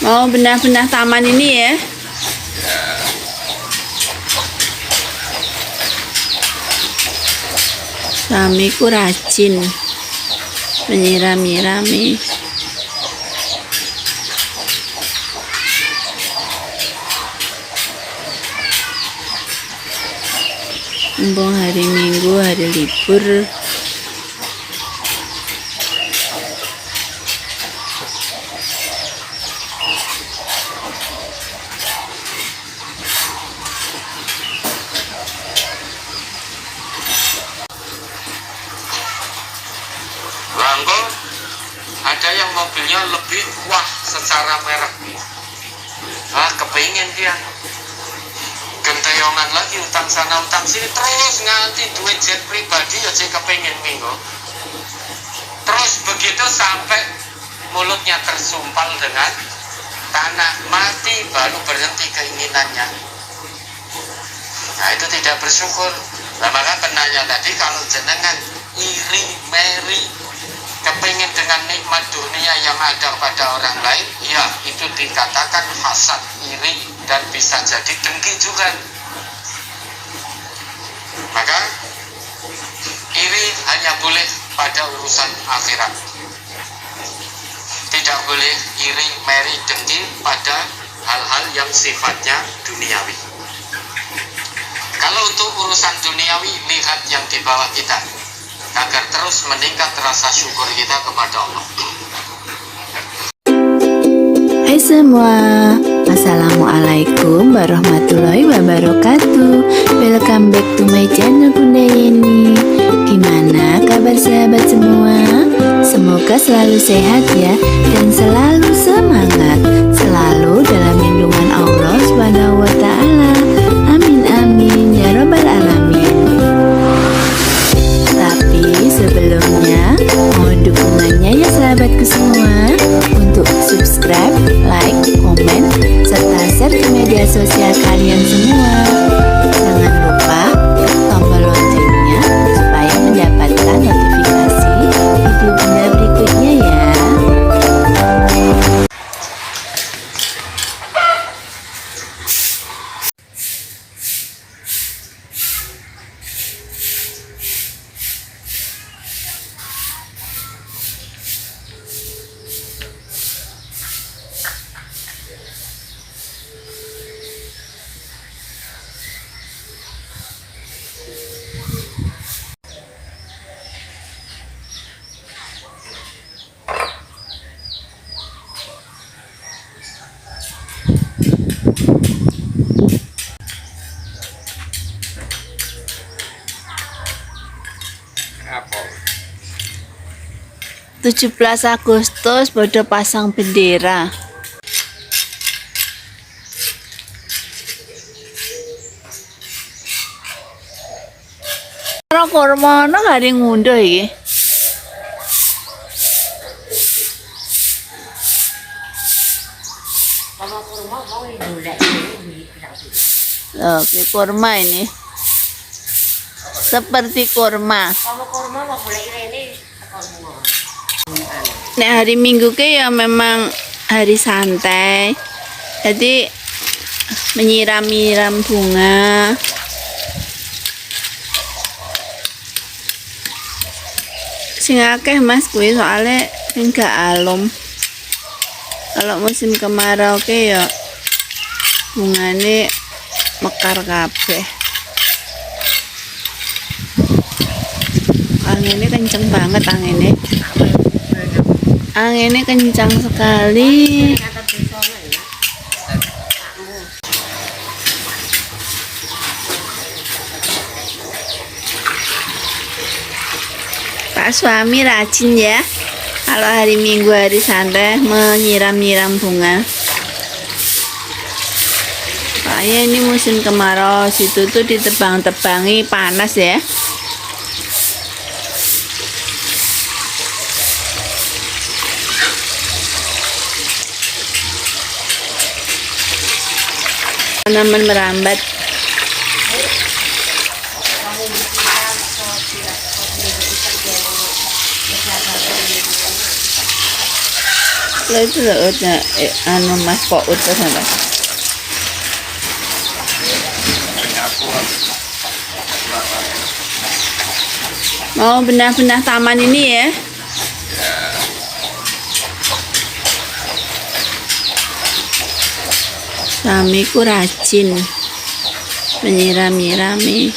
Mau bedah-bedah taman ini ya. Suamiku rajin menyirami-rami. Mumpung hari Minggu, hari libur. Bangko ada yang mobilnya lebih wah secara merek. Kepingin dia gentayongan lagi, utang sana utang sini terus nganti duit jet pribadi aja kepingin minggu. Terus begitu sampai mulutnya tersumpal dengan tanah, mati baru berhenti keinginannya. Nah itu tidak bersyukur. Nah maka kenanya tadi, kalau jenengan iri, meri, kepingin dengan nikmat dunia yang ada pada orang lain, ya itu dikatakan hasad, iri, dan bisa jadi dengki juga. Maka iri hanya boleh pada urusan akhirat, tidak boleh iri, meri, dengki pada hal-hal yang sifatnya duniawi. Kalau untuk urusan duniawi, lihat yang di bawah kita, agar terus meningkat rasa syukur kita kepada Allah. Hai semua, Assalamualaikum warahmatullahi wabarakatuh. Welcome back to my channel Bunda Yeni. Gimana kabar sahabat semua? Semoga selalu sehat ya, dan selalu semangat, selalu dalam lindungan Allah SWT. Amin amin ya robbal alamin. Tapi sebelumnya mohon dukungannya ya sahabatku semua, untuk subscribe, like, komen, serta share ke media sosial kalian semua. Jangan lupa klik tombol loncengnya supaya mendapatkan notifikasi video Bunda berikutnya ya. Apa? 17 Agustus bodo pasang bendera. Karo kurma ana gak ada ngunduh iki. Loh, ini kurma ini. Seperti kurma. Nek hari Minggu ke ya memang hari santai. Jadi menyiram-nyiram bunga. Sing akeh Mas kuwi soalnya enggak alum. Kalau musim kemarau ke ya bungane mekar kabeh. Anginnya kenceng banget anginnya. Anginnya kencang sekali. Pak suami rajin ya. Kalau hari Minggu hari santai menyiram-nyiram bunga. Soalnya ini musim kemarau, situ tuh ditebang-tebangi panas ya. Tanaman merambat. Lah itu loh udah anu Mas Pok udah sampai. Mau bedah-bedah taman ini ya. Suamiku rajin menyirami-rami.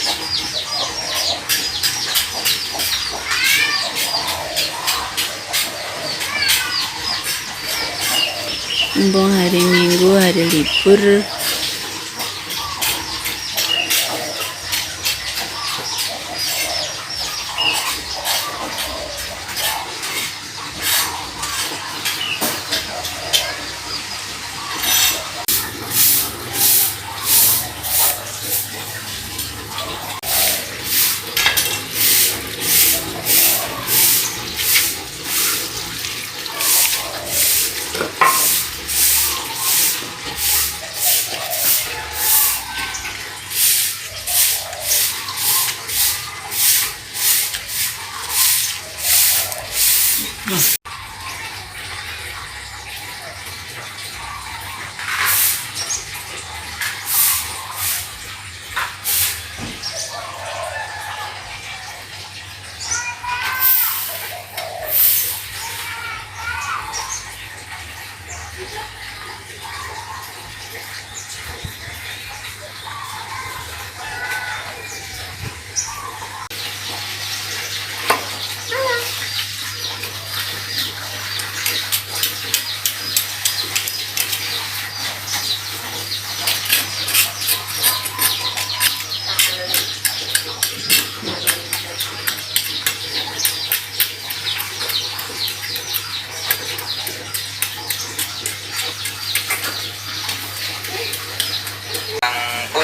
Mumpung hari Minggu, hari libur.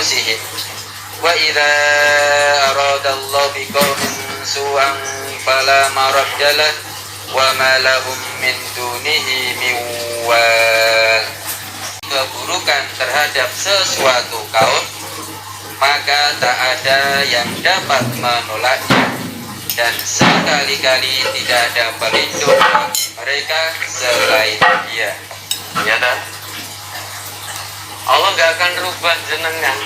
anfusihim wa idza aradallahu biqaumin su'an fala maraddalah wa ma lahum min dunihi min wal. Keburukan terhadap sesuatu kaum, maka tak ada yang dapat menolaknya, dan sekali-kali tidak ada pelindung bagi mereka selain Dia. Ya kan? Allah gak akan rubah jenengan.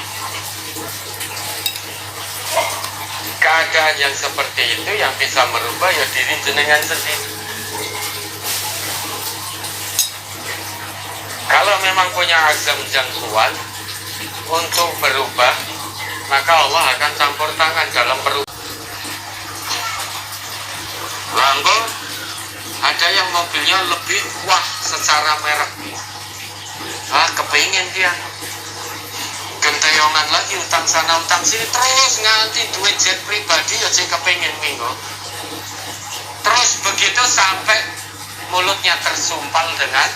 Keadaan yang seperti itu yang bisa merubah ya diri jenengan sendiri. Kalau memang punya azam yang kuat untuk berubah, maka Allah akan campur tangan dalam perubahan. Lalu ada yang mobilnya lebih wah secara merek, kepingin dia gentayongan lagi, utang sana utang sini, terus nganti duit jet pribadi ya saya kepingin minggu. Terus begitu sampai mulutnya tersumpal dengan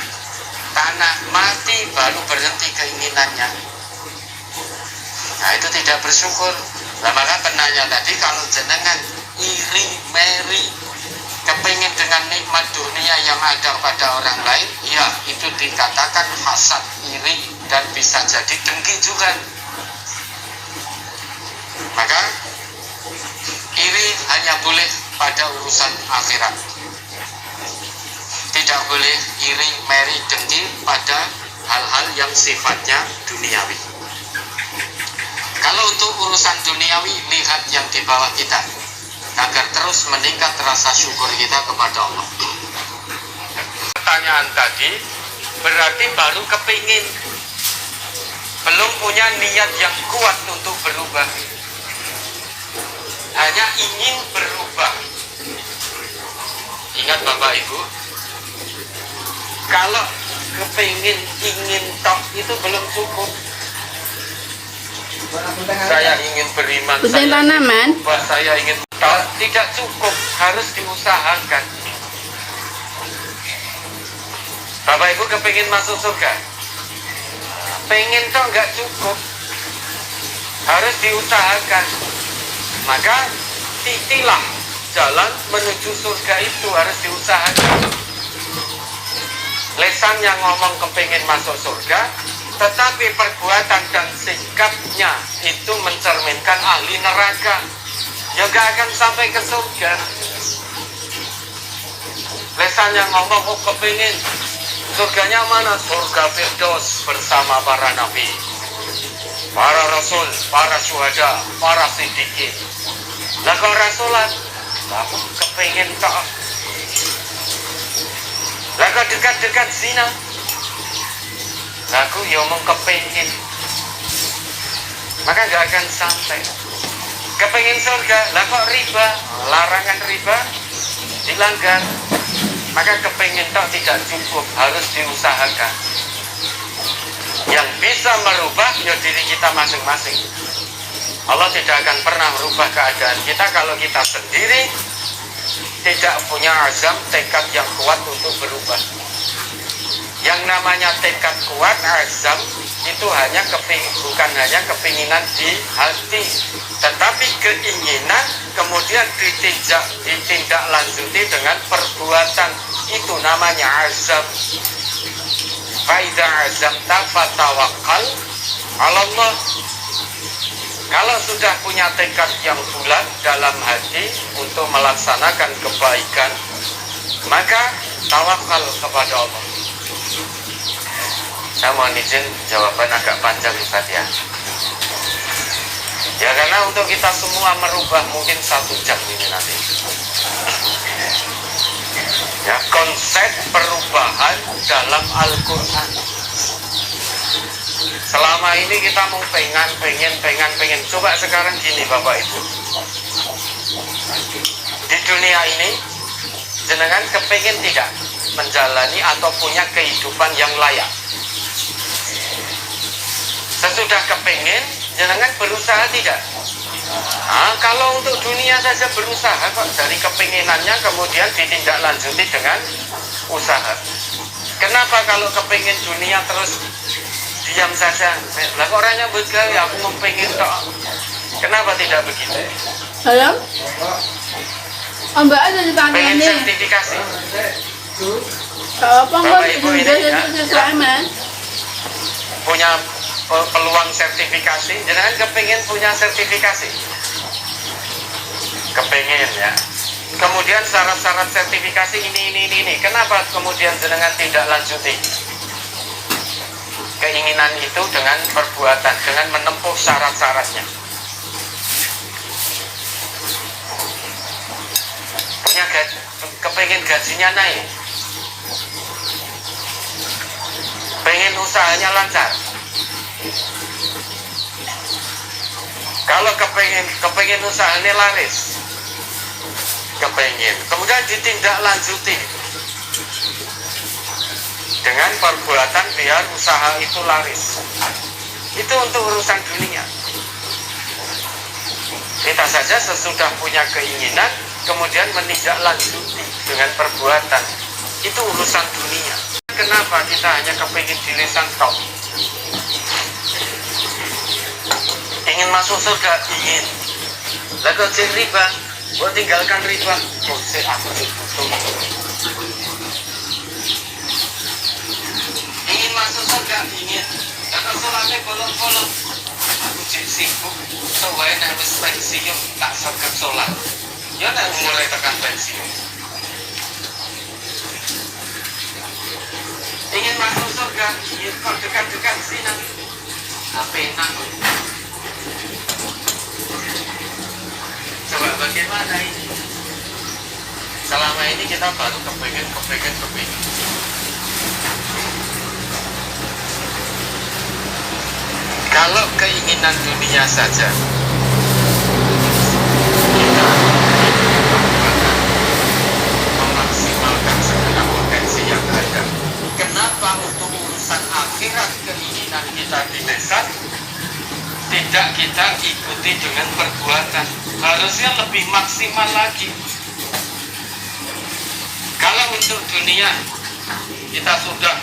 tanah, mati baru berhenti keinginannya. Nah itu tidak bersyukur. Nah maka penanya tadi, kalau jenengan iri, meri, kepingin dengan nikmat dunia yang ada pada orang lain, ya itu dikatakan hasad, iri, dan bisa jadi dengki juga. Maka iri hanya boleh pada urusan akhirat, tidak boleh iri, meri, dengki pada hal-hal yang sifatnya duniawi. Kalau untuk urusan duniawi, lihat yang di bawah kita, agar terus meningkat rasa syukur kita kepada Allah. Pertanyaan tadi berarti baru kepingin, belum punya niat yang kuat untuk berubah, hanya ingin berubah. Ingat Bapak Ibu, kalau kepingin, ingin tok itu belum cukup. Saya ingin beriman, saya ingin tok, tidak cukup, harus diusahakan. Bapak Ibu kepingin masuk surga, pengen tok nggak cukup, harus diusahakan. Maka titilah jalan menuju surga itu harus diusahakan. Lesan yang ngomong kepingin masuk surga, tetapi perbuatan dan sikapnya itu mencerminkan ahli neraka, ya gak akan sampai ke surga. Lesan yang ngomong kepingin, Surganya mana? Surga Firdaus bersama para nabi, para rasul, para syuhada, para siddiqin. Lah kok ora salat? Aku kepengen tak. Lah kok dekat-dekat zina? Aku ya mau kepengen. Maka gak akan sampai. Kepengen surga, lah kok riba? Larangan riba dilanggar. Maka kepengen tak tidak cukup, harus diusahakan. Yang bisa merubah ya diri kita masing-masing. Allah tidak akan pernah merubah keadaan kita kalau kita sendiri tidak punya azam, tekad yang kuat untuk berubah. Yang namanya tekad kuat, azam, itu bukan hanya kepinginan di hati, tetapi keinginan kemudian ditindaklanjuti dengan perbuatan. Itu namanya azam. Faida azam fatawakal Allah. Kalau sudah punya tekad yang bulat dalam hati untuk melaksanakan kebaikan, maka tawakal kepada Allah. Saya mohon izin jawaban agak panjang Ustaz ya. Ya karena untuk kita semua merubah mungkin 1 jam ini nanti. Ya, konsep perubahan dalam Al-Quran. Selama ini kita mau pengen. Coba sekarang gini Bapak Ibu. Di dunia ini, jenengan kepengen tidak menjalani atau punya kehidupan yang layak. Sesudah kepengen, jenengan berusaha tidak? Nah, kalau untuk dunia saja berusaha kok, dari kepengenannya kemudian ditindaklanjuti dengan usaha. Kenapa kalau kepengen dunia terus diam saja? Lah kok orangnya nyambut gawe, aku mau pengen tok. Kenapa tidak begitu? Halo? Mbak ada ditanya Pengen nih. sertifikasi. Apa Bapak Ibu ini ya, sesuai punya peluang sertifikasi, jangan kepengen punya sertifikasi. Kepengen ya. Kemudian syarat-syarat sertifikasi ini. Kenapa kemudian jenengan tidak lanjuti keinginan itu dengan perbuatan, dengan menempuh syarat-syaratnya? Punya kepengen gajinya naik, pengen usahanya lancar. Kalau kepengen usahanya laris, kepengen, kemudian ditindaklanjuti dengan perbuatan biar usaha itu laris. Itu untuk urusan dunia. Kita saja sesudah punya keinginan kemudian menindaklanjuti dengan perbuatan, itu urusan dunia. Kenapa kita hanya kepengen di lisan tok? Ingin masuk surga, ingin. Lalu cek riba, buat tinggalkan riba. Oh, aku butuh. Ingin masuk surga, ingin. Lalu sholatnya bolong-bolong. Aku cek sibuk. Soalnya harus pensiun, tak sakit sholat. Ya nak mulai tekan pensiun. Ingin masuk surga, ingin kok dekat-dekat sini. Apa enak? Coba bagaimana ini? Selama ini kita baru kepengen. Kalau keinginan dunia saja, kita memaksimalkan segala potensi yang ada. Kenapa untuk urusan akhirat keinginan kita dilesan, tidak kita ikuti dengan perbuatan? Harusnya lebih maksimal lagi. Kalau untuk dunia kita sudah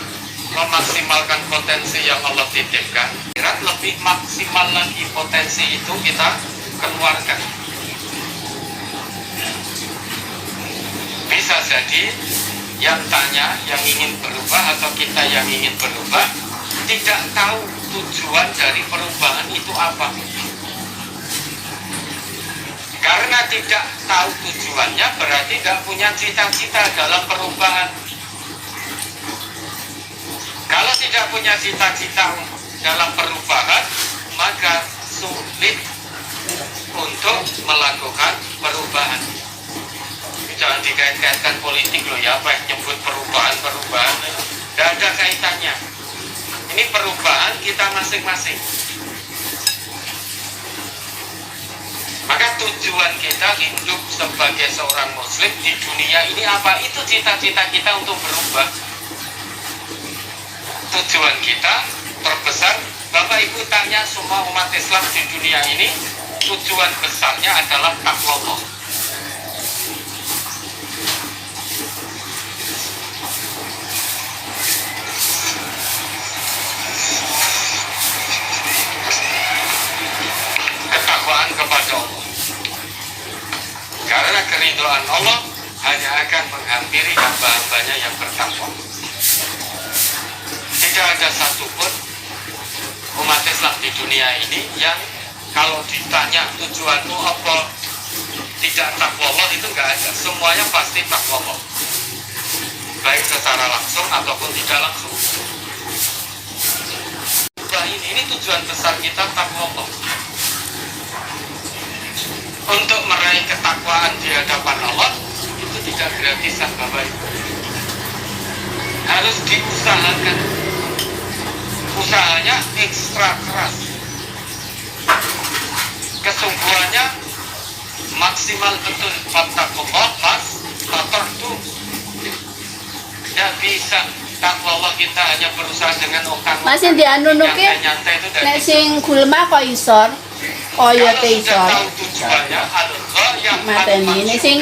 memaksimalkan potensi yang Allah titipkan, akhirat lebih maksimal lagi potensi itu kita keluarkan. Bisa jadi yang tanya, yang ingin berubah atau kita yang ingin berubah tidak tahu tujuan dari perubahan itu apa. Karena tidak tahu tujuannya berarti tidak punya cita-cita dalam perubahan. punya cita-cita dalam perubahan, maka sulit untuk melakukan perubahan. Jangan dikait-kaitkan politik loh ya, apa yang nyebut perubahan. Tidak ada kaitannya. Ini perubahan kita masing-masing. Maka tujuan kita hidup sebagai seorang muslim di dunia ini apa? Itu cita-cita kita untuk berubah. Tujuan kita terbesar, Bapak Ibu tanya semua umat Islam di dunia ini, tujuan besarnya adalah takwa. Ketakwaan kepada Allah. Karena keridhaan Allah hanya akan menghampiri hamba-hambanya yang bertakwa. Tidak ada satupun umat Islam di dunia ini yang kalau ditanya tujuanmu apa tidak takwa Allah, itu nggak ada. Semuanya pasti takwa Allah, baik secara langsung ataupun tidak langsung. Ini tujuan besar kita, takwa Allah. Untuk meraih ketakwaan di hadapan Allah itu tidak gratisan, Bapak Ibu. Harus diusahakan. Usahanya ekstra keras. Kesungguhannya maksimal betul. Fattakullah pas tatartu. Tidak bisa takwa Allah kita hanya berusaha dengan utang. Masih dianunuke nek sing gulma kok isor. Kaya te isor. Tahu tujuannya Allah yang Mateni ini sing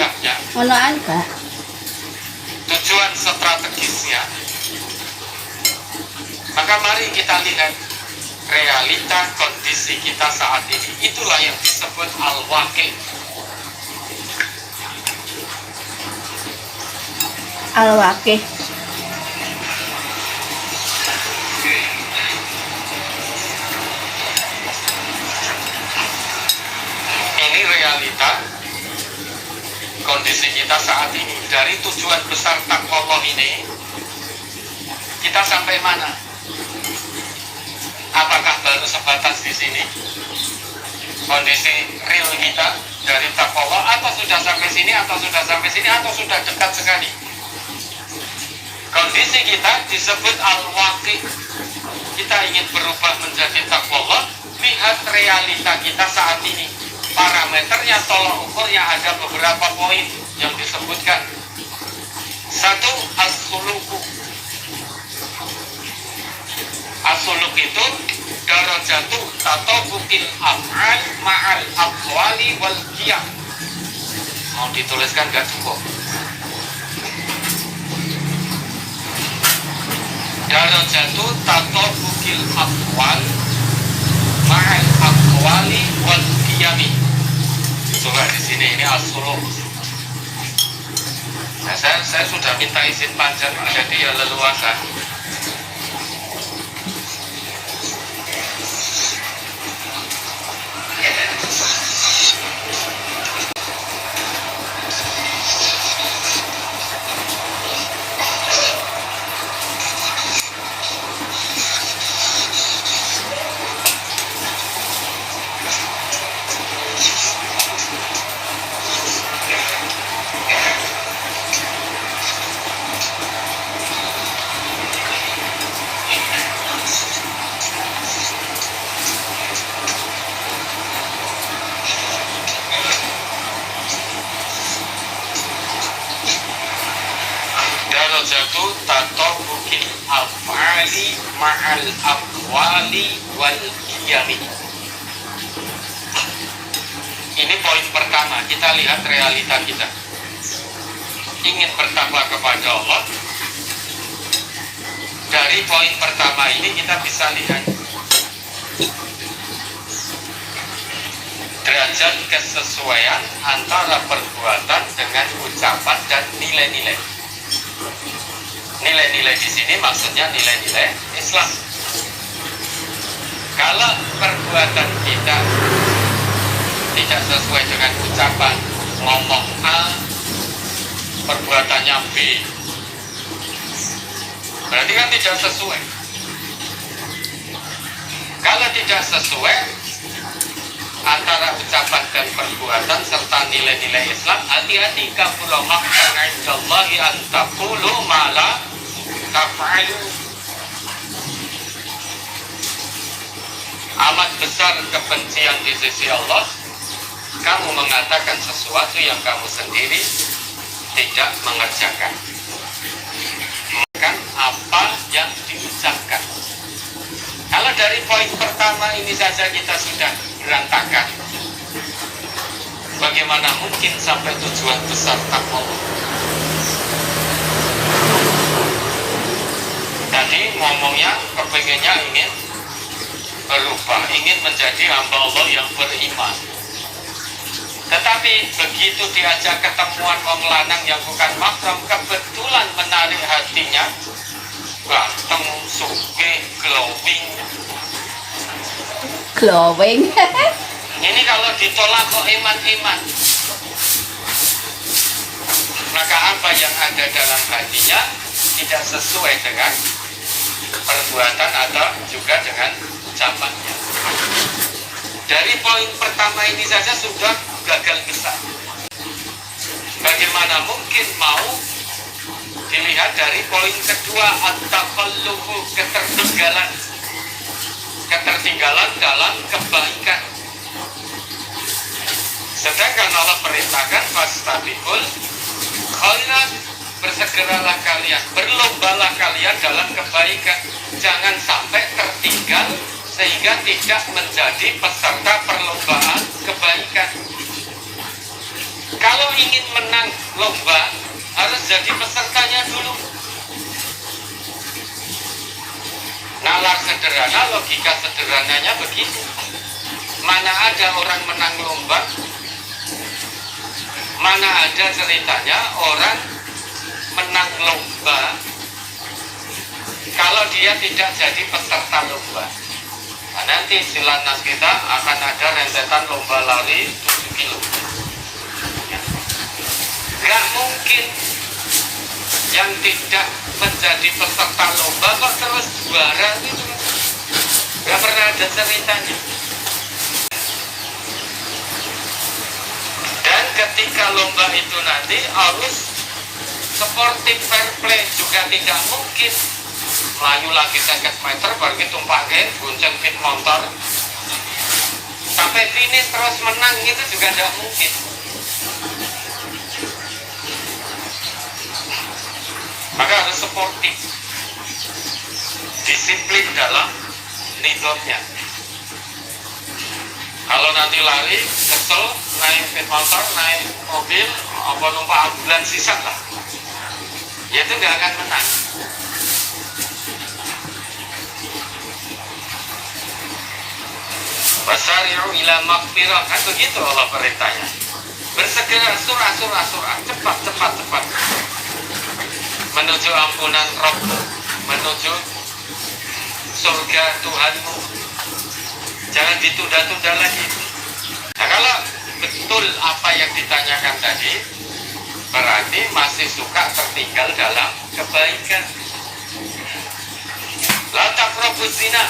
ngono enggak. Tujuan strategisnya. Maka mari kita lihat realita kondisi kita saat ini. Itulah yang disebut al-waqi'. Al-waqi'. Ini realita kondisi kita saat ini. Dari tujuan besar takwa Allah ini, kita sampai mana? Apakah baru sebatas di sini kondisi real kita dari takwa Allah, atau sudah sampai sini, atau sudah sampai sini, atau sudah dekat sekali? Kondisi kita disebut al-waqi'. Kita ingin berubah menjadi takwa Allah. Lihat realita kita saat ini. Parameternya, tolak ukurnya ada beberapa poin yang disebutkan. Satu, as-suluku. As-suluk itu darajatu tatabukil af'al ma'al aqwali wal qiyam. Mau dituliskan gak cukup? Darajatu tatabukil aqwal ma'al aqwali wal qiyami. Coba di sini ini as-suluk. Nah, saya sudah minta izin panjang, jadi ya leluasa. Darajatu tatabukil af'ali ma'al aqwali wal qiyami. Ini poin pertama, kita lihat realita kita. Ingin bertakwa kepada Allah. Dari poin pertama ini kita bisa lihat derajat kesesuaian antara perbuatan dengan ucapan dan nilai-nilai. Nilai-nilai di sini maksudnya nilai-nilai Islam. Kalau perbuatan kita tidak sesuai dengan ucapan, ngomong A, perbuatannya B, berarti kan tidak sesuai. tidak sesuai antara ucapan dan perbuatan serta nilai-nilai Islam, hati-hati, kabura maqtan 'indallahi an taqulu ma la taf'alu. Amat besar kebencian di sisi Allah kamu mengatakan sesuatu yang kamu sendiri tidak mengerjakan, apa yang diucapkan. Kalau dari poin pertama ini saja kita sudah berantakan, bagaimana mungkin sampai tujuan besar takwa? Tadi ngomongnya kepengennya ingin berubah, ingin menjadi hamba Allah yang beriman. Tetapi begitu diajak ketemuan wong lanang yang bukan mahram, kebetulan menarik hatinya, ganteng, sugih, glowing. Ini kalau ditolak kok iman-iman. Maka apa yang ada dalam hatinya tidak sesuai dengan perbuatan atau juga dengan ucapannya. Dari poin pertama ini saja sudah gagal besar. Bagaimana mungkin mau dilihat dari poin kedua, at-takhallufu, ketertinggalan dalam kebaikan. Sedangkan Allah perintahkan fastabiqul khairat, bersegeralah kalian, berlombalah kalian dalam kebaikan. Jangan sampai tertinggal sehingga tidak menjadi peserta perlombaan kebaikan. Kalau ingin menang lomba, harus jadi pesertanya dulu. Nalar sederhana, logika sederhananya begitu. Mana ada orang menang lomba, mana ada ceritanya orang menang lomba kalau dia tidak jadi peserta lomba. Nah, nanti silanas kita akan ada rentetan lomba lari 7 kilo. Gak mungkin yang tidak menjadi peserta lomba kok terus juara gitu. Gak pernah ada ceritanya. Dan ketika lomba itu nanti harus sportif, fair play, juga tidak mungkin melayu lagi 50 meter baru tumpakin gonceng pit motor sampai finish terus menang, itu juga tidak mungkin. Maka harus sportif, disiplin dalam nizamnya. Kalau nanti lari kesel naik pit motor, naik mobil, apa numpak ambulans sisa lah, ya itu nggak akan menang. Wasari'u ila maghfirah, kan begitu Allah perintahnya. Bersegera, surah, cepat menuju ampunan Rabb, menuju surga Tuhanmu. Jangan ditunda-tunda lagi. Nah, kalau betul apa yang ditanyakan tadi, berarti masih suka tertinggal dalam kebaikan. La taqrabuz zina,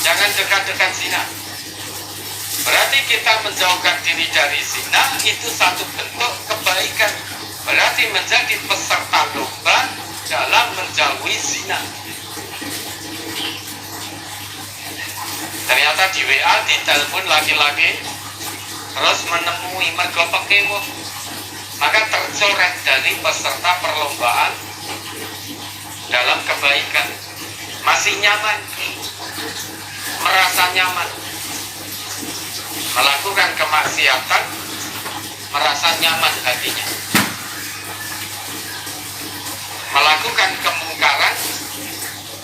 jangan dekat-dekat zina. Berarti kita menjauhkan diri dari zina, itu satu bentuk kebaikan. Berarti menjadi peserta lomba dalam menjauhi zina. Ternyata di WA, di telepon laki-laki terus menemui mergo pekewuh, maka tercoret dari peserta perlombaan dalam kebaikan. Masih nyaman, merasa nyaman, melakukan kemaksiatan, merasa nyaman hatinya, melakukan kemungkaran,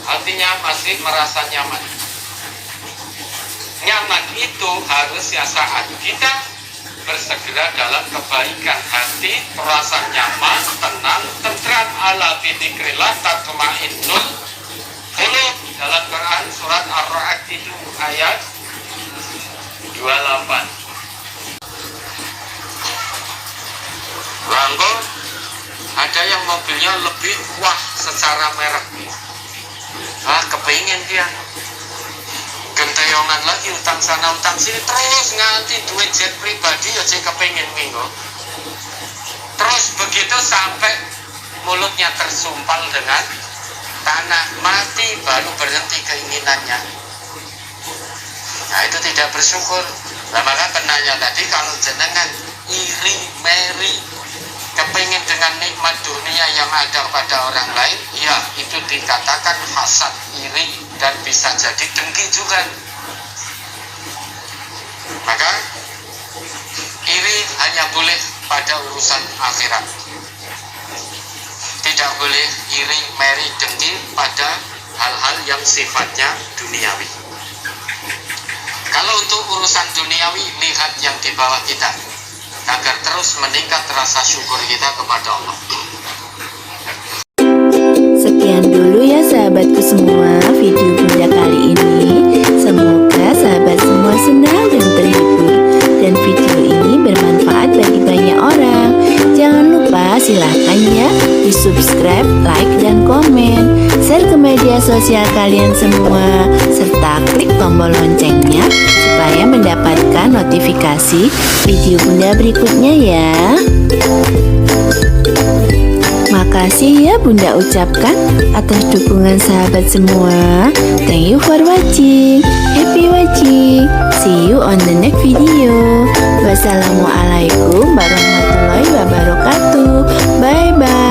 hatinya masih merasa nyaman. Nyaman itu harusnya saat kita bersegera dalam kebaikan, hati terasa nyaman, tenang, tentram. Ala bidzikrillah tatma'innul qulub, dalam Quran surat Ar-Ra'd itu ayat 28. Langgo ada yang mobilnya lebih wah secara merek, kepingin dia bayongan lagi utang sana utang sini terus nganti duit jet pribadi ya saya kepengen minggu. Terus begitu sampai mulutnya tersumpal dengan tanah, mati baru berhenti keinginannya. Nah itu tidak bersyukur. Nah maka penanya tadi, kalau jenengan iri, meri, kepingin dengan nikmat dunia yang ada pada orang lain, ya itu dikatakan hasad, iri, dan bisa jadi dengki juga. Maka iri hanya boleh pada urusan akhirat. Tidak boleh iri, meri, dengki pada hal-hal yang sifatnya duniawi. Kalau untuk urusan duniawi, lihat yang di bawah kita, agar terus meningkat rasa syukur kita kepada Allah. Sekian dulu ya sahabatku semua video Bunda kali ini. Semoga sahabat semua senang dan terhibur, dan video ini bermanfaat bagi banyak orang. Jangan lupa silahkan ya di subscribe, like, dan komen, share ke media sosial kalian semua, serta klik tombol loncengnya supaya mendapatkan notifikasi video Bunda berikutnya ya. Makasih ya Bunda ucapkan atas dukungan sahabat semua. Thank you for watching. Happy watching. See you on the next video. Wassalamualaikum warahmatullahi wabarakatuh. Bye bye.